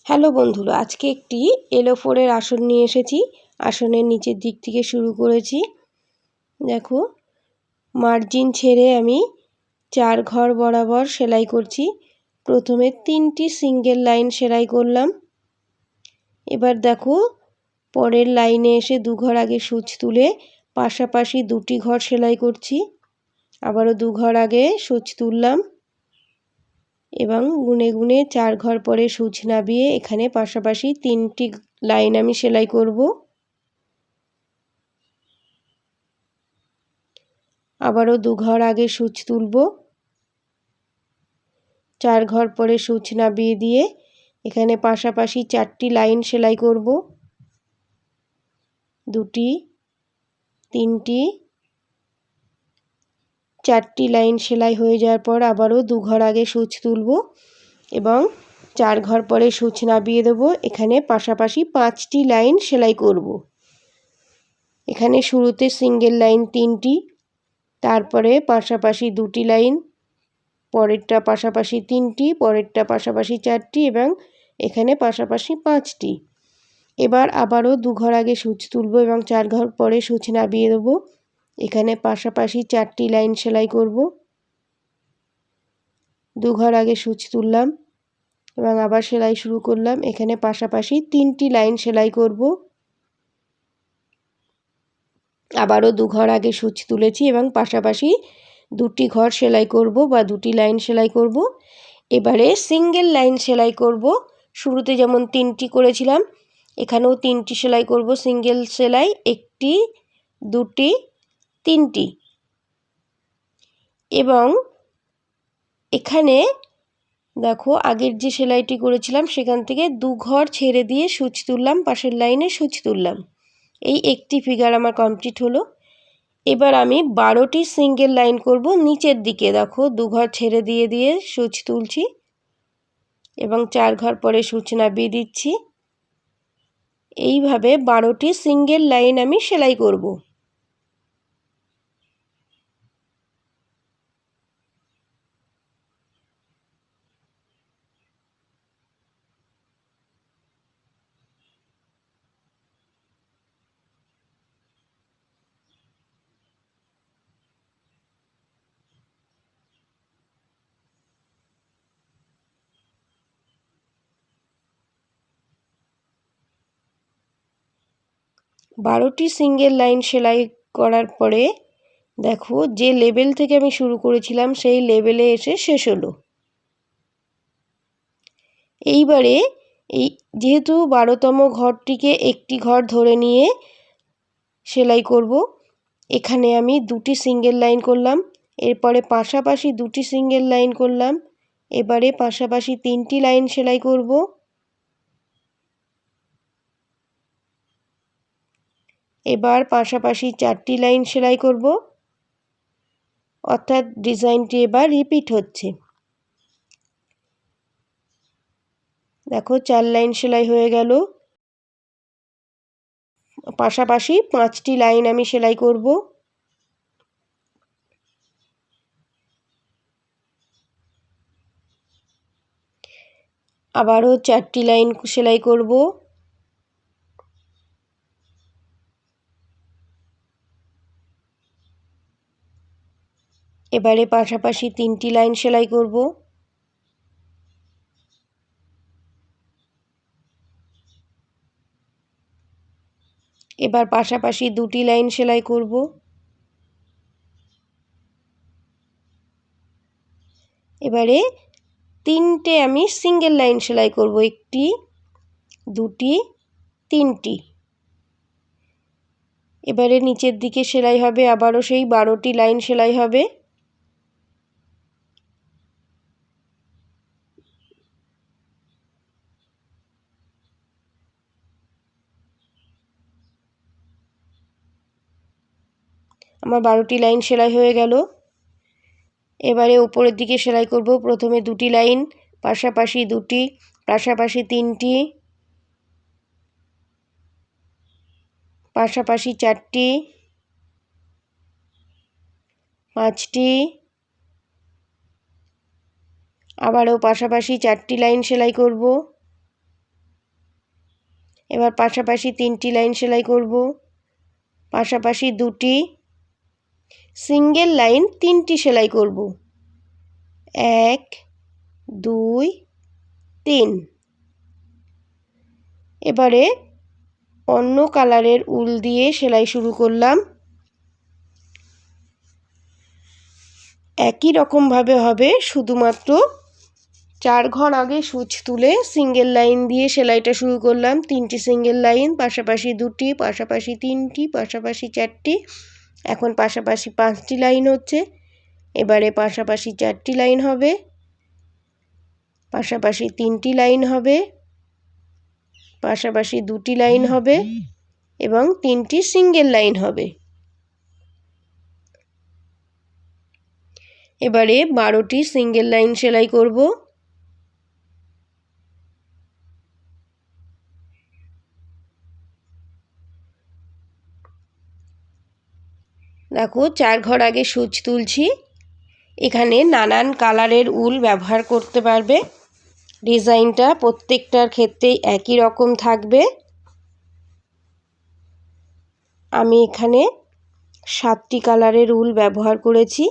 Hello বন্ধুরা, আজকে একটি এলোফোরের আসন নিয়ে এসেছি। আসনের নিচের দিক থেকে শুরু করেছি। দেখো, মার্জিন ছেড়ে আমি 4 ঘর বরাবর সেলাই করছি। প্রথমে 3টি সিঙ্গেল লাইন সেলাই করলাম। এবার দেখো, পরের লাইনে এসে 2 ঘর আগে সূচ তুলে পাশাপাশি 2টি ঘর সেলাই করছি। আবারও 2 ঘর আগে সূচ তুললাম এবং গুনে গুনে 4 ঘর পরে সূচ নামিয়ে এখানে পাশাপাশি 3টি লাইন আমি সেলাই করব। আবারও 2 ঘর আগে সূচ তুলব, 4 ঘর পরে সূচ নামিয়ে দিয়ে এখানে পাশাপাশি 4টি লাইন সেলাই করব। 2টি, 3টি, 4টি লাইন সেলাই হয়ে যাওয়ার পর আবারও 2 ঘর আগে সূচ তুলব এবং 4 ঘর পরে সূচ নামিয়ে দেব। এখানে পাশাপাশি 5টি লাইন সেলাই করব। এখানে শুরুতে সিঙ্গেল লাইন 3টি, তারপরে পাশাপাশি 2টি লাইন, পরেরটা পাশাপাশি 3টি, পরেরটা পাশাপাশি 4টি এবং এখানে পাশাপাশি 5টি। এবার আবারও 2 ঘর আগে সূচ তুলব এবং 4 ঘর পরে সূচ নামিয়ে দেব। এখানে পাশাপাশি 4টি লাইন সেলাই করব। 2 ঘর আগে সূচ তুললাম এবং আবার সেলাই শুরু করলাম। এখানে পাশাপাশি 3টি লাইন সেলাই করব। আবারও 2 ঘর আগে সূচ তুলেছি এবং পাশাপাশি 2টি ঘর সেলাই করব বা 2টি লাইন সেলাই করব। এবারে সিঙ্গেল লাইন সেলাই করব। শুরুতে যেমন 3টি করেছিলাম, এখানেও 3টি সেলাই করব। সিঙ্গেল সেলাই 1টি, 2টি, 3টি এবং এখানে দেখো, আগের যে সেলাইটি করেছিলাম সেখান থেকে 2 ঘর ছেড়ে দিয়ে সূচ তুললাম, পাশের লাইনে সূচ তুললাম। এই একটি ফিগার আমার কমপ্লিট হলো। এবার আমি 12টি সিঙ্গেল লাইন করব। নিচের দিকে দেখো, 2 ঘর ছেড়ে দিয়ে সূচ তুলছি এবং 4 ঘর পরে সূচ নামিয়ে দিচ্ছি। এইভাবে 12টি সিঙ্গেল লাইন আমি সেলাই করব। বারোটি সিঙ্গেল লাইন সেলাই করার পরে দেখো, যে লেভেল থেকে আমি শুরু করেছিলাম সেই লেভেলে এসে শেষ হলো। এইবারে যেহেতু 12তম ঘরটিকে একটি ঘর ধরে নিয়ে সেলাই করব, এখানে আমি 2টি সিঙ্গেল লাইন করলাম। এরপরে পাশাপাশি 2টি সিঙ্গেল লাইন করলাম। এবারে পাশাপাশি 3টি লাইন সেলাই করব। এবার পাশাপাশি 4টি লাইন সেলাই করব, অর্থাৎ ডিজাইনটি এবার রিপিট হচ্ছে। দেখো, 4 লাইন সেলাই হয়ে গেল। পাশাপাশি 5টি লাইন আমি সেলাই করব। আবারও 4টি লাইন সেলাই করব। এবারে পাশাপাশি 3টি লাইন সেলাই করব। এবার পাশাপাশি 2টি লাইন সেলাই করব। এবারে 3টে আমি সিঙ্গেল লাইন সেলাই করব। 1টি, 2টি, 3টি। এবারে নিচের দিকে সেলাই হবে, আবারও সেই 12টি লাইন সেলাই হবে। আমার 12টি লাইন সেলাই হয়ে গেল। এবারে উপরের দিকে সেলাই করব। প্রথমে 2টি লাইন, পাশাপাশি 2টি, পাশাপাশি 3টি, পাশাপাশি 4টি, 5টি, আবারও পাশাপাশি 4টি লাইন সেলাই করব। এবার পাশাপাশি 3টি লাইন সেলাই করব। পাশাপাশি 2টি সিঙ্গেল লাইন 3টি সেলাই করব। 1 2 3। এবারে অন্য কালারের উল দিয়ে সেলাই শুরু করলাম। একই রকমভাবে হবে, শুধুমাত্র 4 ঘর আগে সূচ তুলে সিঙ্গেল লাইন দিয়ে সেলাইটা শুরু করলাম। 3টি সিঙ্গেল লাইন, পাশাপাশি 2টি, পাশাপাশি 3টি, পাশাপাশি 4টি। এখন পাশাপাশি 5টি লাইন হচ্ছে। এবারে পাশাপাশি 4টি লাইন হবে, পাশাপাশি 3টি লাইন হবে, পাশাপাশি 2টি লাইন হবে এবং 3টি সিঙ্গেল লাইন হবে। এবারে 12টি সিঙ্গেল লাইন সেলাই করব। দেখো 4 ঘর আগে সূচ তুলছি। এখানে নানান কালারের উল ব্যবহার করতে পারবে। ডিজাইনটা প্রত্যেকটার ক্ষেত্রেই একই রকম থাকবে। আমি এখানে 7টি কালারের উল ব্যবহার করেছি।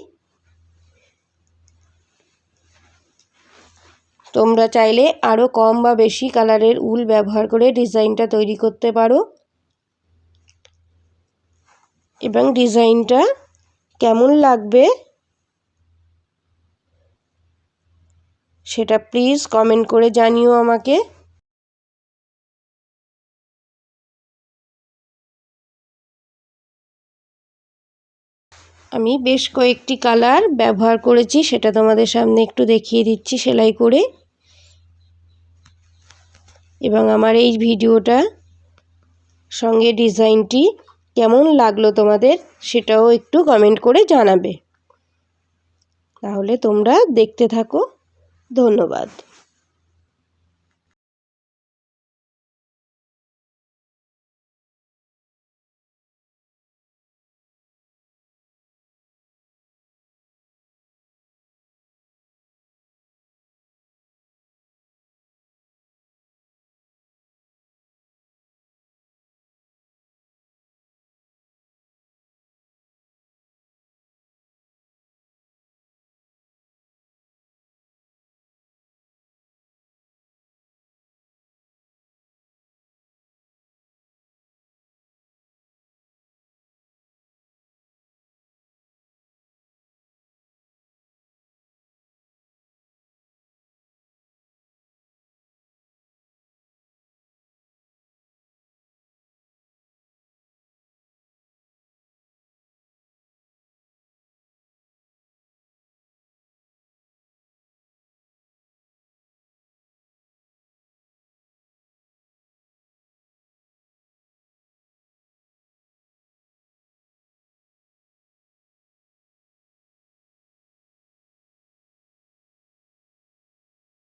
তোমরা চাইলে আরও কম বা বেশি কালারের উল ব্যবহার করে ডিজাইনটা তৈরি করতে পারো। এবং ডিজাইনটা কেমন লাগবে সেটা প্লিজ কমেন্ট করে জানিও আমাকে। আমি বেশ কয়েকটি কালার ব্যবহার করেছি, সেটা তোমাদের সামনে একটু দেখিয়ে দিচ্ছি সেলাই করে। এবং আমার এই ভিডিওটা সঙ্গে ডিজাইনটি কেমন লাগলো তোমাদের সেটাও একটু কমেন্ট করে জানাবে। তাহলে তোমরা দেখতে থাকো। ধন্যবাদ।